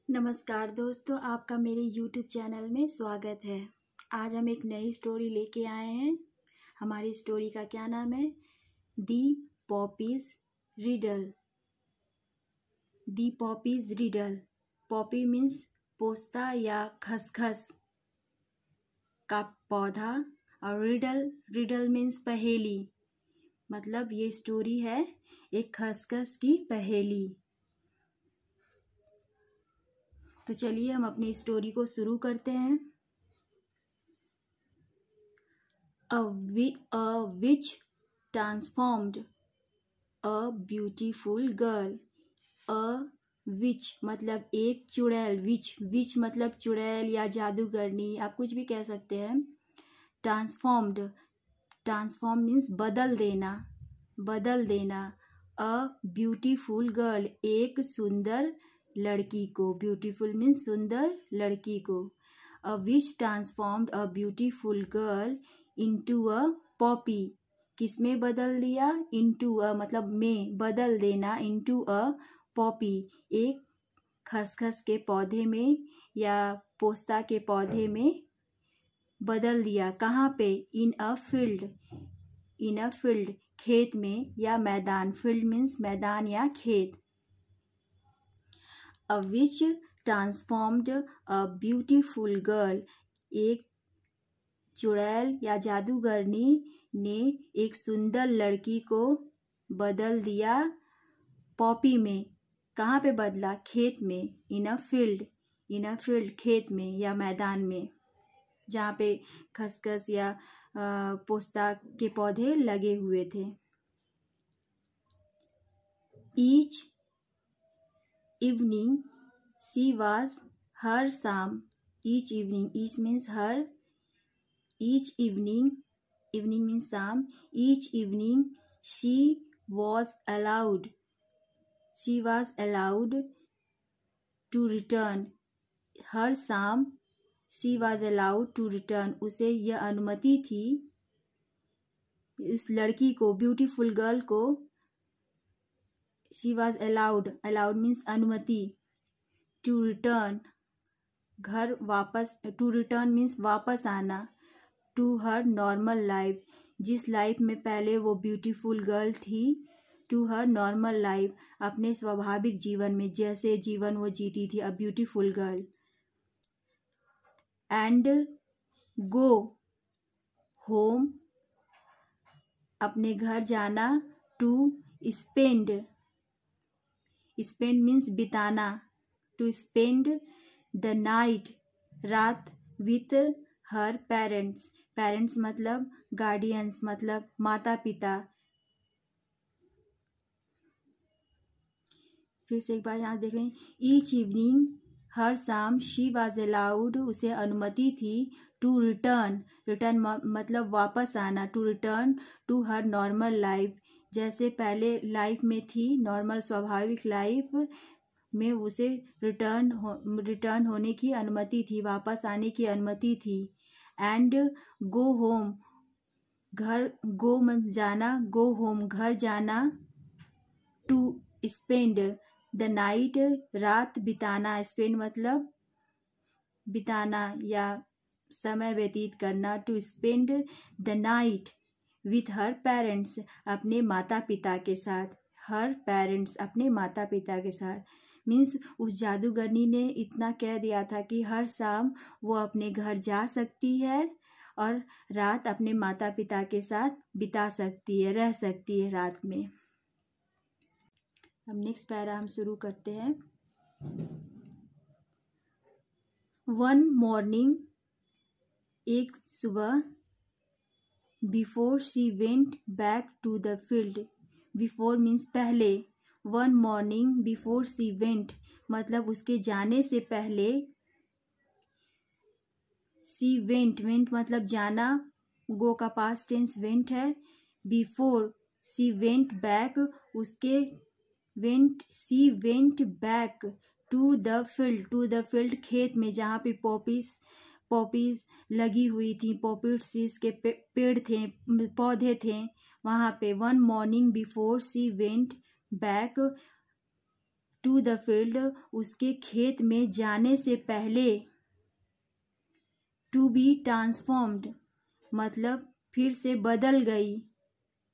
नमस्कार दोस्तों, आपका मेरे YouTube चैनल में स्वागत है। आज हम एक नई स्टोरी लेके आए हैं। हमारी स्टोरी का क्या नाम है? दी पॉपीज रिडल। दी पॉपीज रिडल। पॉपी मीन्स पोस्ता या खसखस का पौधा, और रिडल मीन्स पहेली। मतलब ये स्टोरी है एक खसखस की पहेली। तो चलिए हम अपनी स्टोरी को शुरू करते हैं। A witch transformed a beautiful girl. A witch मतलब एक चुड़ैल। विच मतलब चुड़ैल या जादूगरनी, आप कुछ भी कह सकते हैं। ट्रांसफॉर्म मीन्स बदल देना। अ ब्यूटीफुल गर्ल एक सुंदर लड़की को। ब्यूटीफुल मीन्स सुंदर लड़की को। A witch transformed a beautiful girl into a poppy. किस में बदल दिया? इनटू अ मतलब में, बदल देना। इनटू अ पॉपी एक खसखस के पौधे में या पोस्ता के पौधे में बदल दिया। कहाँ पे? इन अ फील्ड खेत में या मैदान। फील्ड मीन्स मैदान या खेत। अ witch transformed a beautiful girl एक चुड़ैल या जादूगरनी ने एक सुंदर लड़की को बदल दिया पॉपी में। कहाँ पे बदला? खेत में। इन अ फील्ड खेत में या मैदान में, जहाँ पे खसखस या पोस्ता के पौधे लगे हुए थे। Each evening she was her शाम। ईच इवनिंग, ईच मीन्स हर, ईच इवनिंग मीन्स शाम। Each evening she was allowed to return। हर शाम she was allowed to return उसे यह अनुमति थी, उस लड़की को, ब्यूटीफुल गर्ल को she was allowed means अनुमति, to return घर वापस, to return means वापस आना, to her normal life जिस लाइफ में पहले वो ब्यूटीफुल गर्ल थी, टू हर नॉर्मल लाइफ अपने स्वाभाविक जीवन में, जैसे जीवन वो जीती थी, अ beautiful girl. And go home अपने घर जाना। टू स्पेंड मीन्स बिताना। टू स्पेंड द नाइट रात विथ हर पेरेंट्स मतलब गार्डियंस मतलब माता पिता। फिर से एक बार यहाँ देख रहे हैं। ईच इवनिंग हर शाम शी वाज अलाउड उसे अनुमति थी, टू रिटर्न मतलब वापस आना। To return to her normal life जैसे पहले लाइफ में थी, नॉर्मल स्वाभाविक लाइफ में उसे रिटर्न होने की अनुमति थी, वापस आने की अनुमति थी। एंड गो होम घर, गो मतलब जाना, गो होम घर जाना। टू स्पेंड द नाइट रात बिताना। स्पेंड मतलब बिताना या समय व्यतीत करना। To spend the night with her parents अपने माता पिता के साथ। हर पेरेंट्स अपने माता पिता के साथ मीन्स उस जादूगरनी ने इतना कह दिया था कि हर शाम वो अपने घर जा सकती है और रात अपने माता पिता के साथ बिता सकती है, रह सकती है रात में। अब नेक्स्ट पैरा हम शुरू करते हैं। वन मॉर्निंग एक सुबह, before she went back to the field. Before means पहले। One morning before she went मतलब उसके जाने से पहले। शी वेंट मतलब जाना, गो का पास्ट टेंस वेंट है। बिफोर शी वेंट बैक उसके she went back to the field खेत में, जहाँ पे पॉपीज लगी हुई थी, पॉपी सीड्स के पेड़ थे, पौधे थे वहाँ पे। One morning before she went back to the field, उसके खेत में जाने से पहले। टू बी ट्रांसफॉर्म्ड मतलब फिर से बदल गई,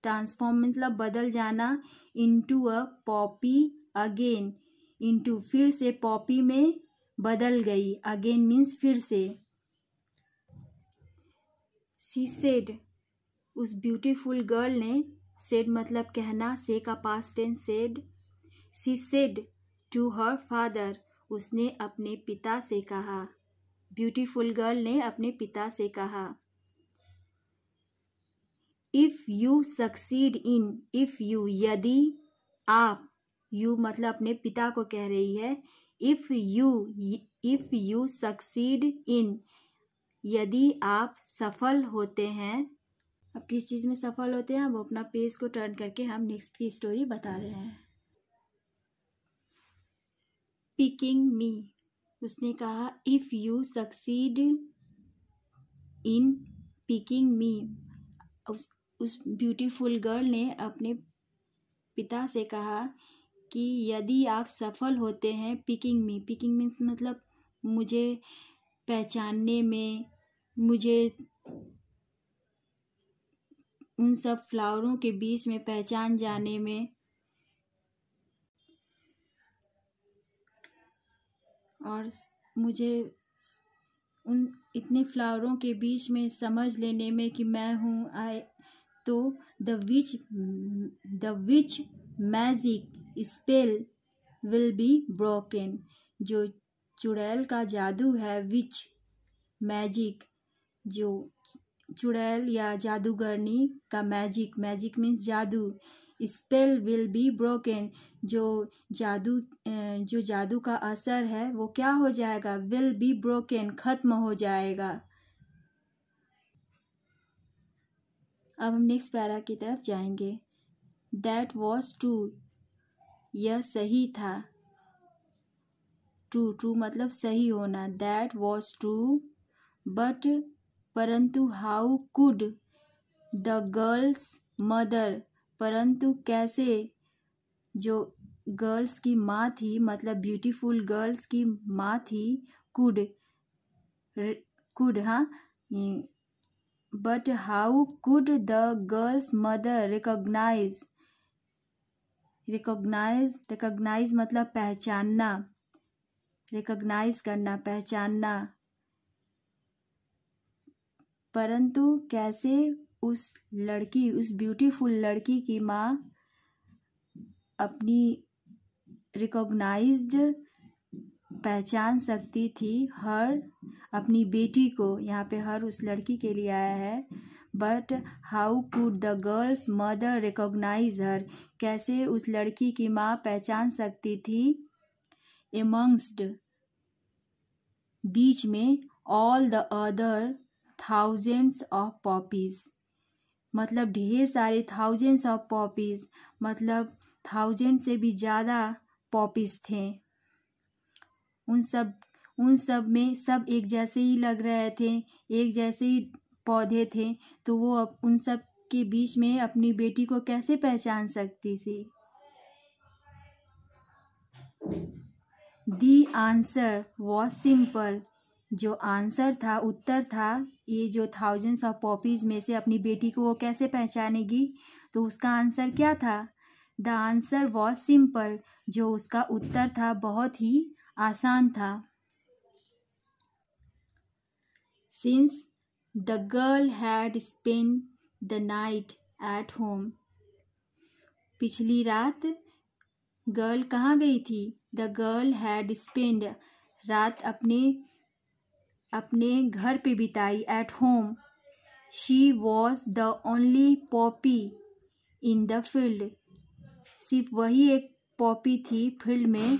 ट्रांसफॉर्म मतलब बदल जाना, into a Poppy again, into फिर से पॉपी में बदल गई, अगेन मीन्स फिर से। शी सेड, उस ब्यूटीफुल गर्ल ने, सेड मतलब कहना, से का past tense said. She said to her father, उसने अपने पिता से कहा, ब्यूटीफुल गर्ल ने अपने पिता से कहा। If you succeed in, if you यदि, आप, यू मतलब अपने पिता को कह रही है। इफ यू सक्सीड इन, यदि आप सफल होते हैं। अब किस चीज़ में सफल होते हैं, अब अपना पेज को टर्न करके हम नेक्स्ट की स्टोरी बता रहे हैं। पिकिंग मी, उसने कहा if you succeed in picking me, उस ब्यूटीफुल गर्ल ने अपने पिता से कहा कि यदि आप सफल होते हैं पिकिंग मी, पिकिंग मीन्स मतलब मुझे पहचानने में, मुझे उन सब फ्लावरों के बीच में पहचान जाने में, और मुझे उन इतने फ्लावरों के बीच में समझ लेने में कि मैं हूँ आए, तो the which magic spell will be broken, जो चुड़ैल का जादू है, विच मैजिक, जो चुड़ैल या जादूगरनी का मैजिक, मैजिक मीन्स जादू, स्पेल विल बी ब्रोकन, जो जादू का असर है वो क्या हो जाएगा, विल बी ब्रोकन, खत्म हो जाएगा। अब हम नेक्स्ट पैरा की तरफ जाएंगे। दैट वॉज ट्रू, यह सही था, ट्रू मतलब सही होना, दैट वॉज ट्रू, बट परंतु how could the girl's mother, परंतु कैसे, जो गर्ल्स की माँ थी मतलब ब्यूटीफुल गर्ल्स की माँ थी, कुड हाँ, but how could the girl's mother recognise मतलब पहचानना, रिकॉग्नाइज करना, पहचानना, परंतु कैसे उस लड़की, उस ब्यूटीफुल लड़की की माँ अपनी रिकॉग्नाइज्ड पहचान सकती थी हर, अपनी बेटी को, यहाँ पे हर उस लड़की के लिए आया है। But how could the girl's mother recognise her, कैसे उस लड़की की माँ पहचान सकती थी, एमंग्स्ट बीच में, all the other thousands of poppies, मतलब ढेर सारे, थाउजेंड्स ऑफ पॉपीज मतलब थाउजेंड से भी ज़्यादा पॉपीज थे, उन सब में सब एक जैसे ही लग रहे थे, एक जैसे ही पौधे थे, तो वो उन सब के बीच में अपनी बेटी को कैसे पहचान सकती थी। दी आंसर वॉज सिंपल, जो आंसर था, उत्तर था, ये जो थाउजेंड्स ऑफ पॉपीज में से अपनी बेटी को वो कैसे पहचानेगी, तो उसका आंसर क्या था, द आंसर वॉज सिंपल, जो उसका उत्तर था बहुत ही आसान था। Since the girl had spend the night at home, पिछली रात गर्ल कहाँ गई थी, द गर्ल हैड स्पेंड, रात अपने घर पे बिताई, at home, she was the only poppy in the field, सिर्फ वही एक पॉपी थी फील्ड में,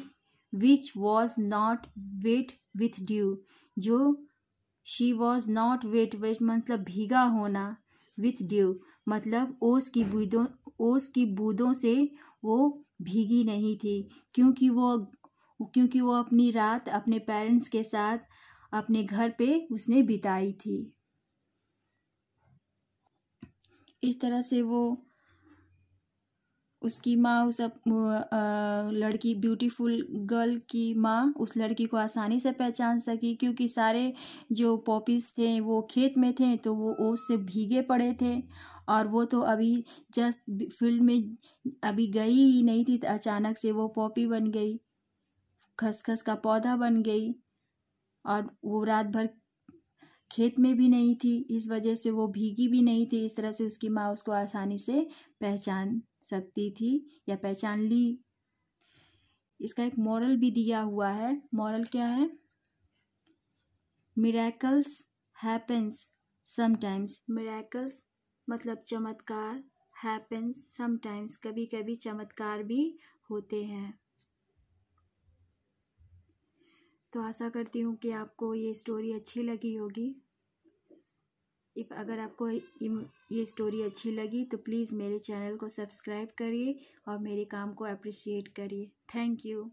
which was not wet with dew, जो शी वॉज नॉट वेट मतलब भीगा होना, विथ ड्यू मतलब ओस की बूंदों से वो भीगी नहीं थी, क्योंकि वो अपनी रात अपने पेरेंट्स के साथ अपने घर पे उसने बिताई थी। इस तरह से वो उसकी माँ उस लड़की ब्यूटीफुल गर्ल की माँ उस लड़की को आसानी से पहचान सकी, क्योंकि सारे जो पॉपीज़ थे वो खेत में थे, तो वो ओस से भीगे पड़े थे और वो तो अभी जस्ट फील्ड में अभी गई ही नहीं थी, अचानक से वो पॉपी बन गई, खसखस का पौधा बन गई और वो रात भर खेत में भी नहीं थी, इस वजह से वो भीगी भी नहीं थी। इस तरह से उसकी माँ उसको आसानी से पहचान सकती थी या पहचान ली। इसका एक मॉरल भी दिया हुआ है। मॉरल क्या है? Miracles happens sometimes. मिरेकल्स मतलब चमत्कार, हैपन्स समटाइम्स कभी कभी चमत्कार भी होते हैं। तो आशा करती हूँ कि आपको ये स्टोरी अच्छी लगी होगी। अगर आपको ये स्टोरी अच्छी लगी तो प्लीज़ मेरे चैनल को सब्सक्राइब करिए और मेरे काम को अप्रिशिएट करिए। Thank you.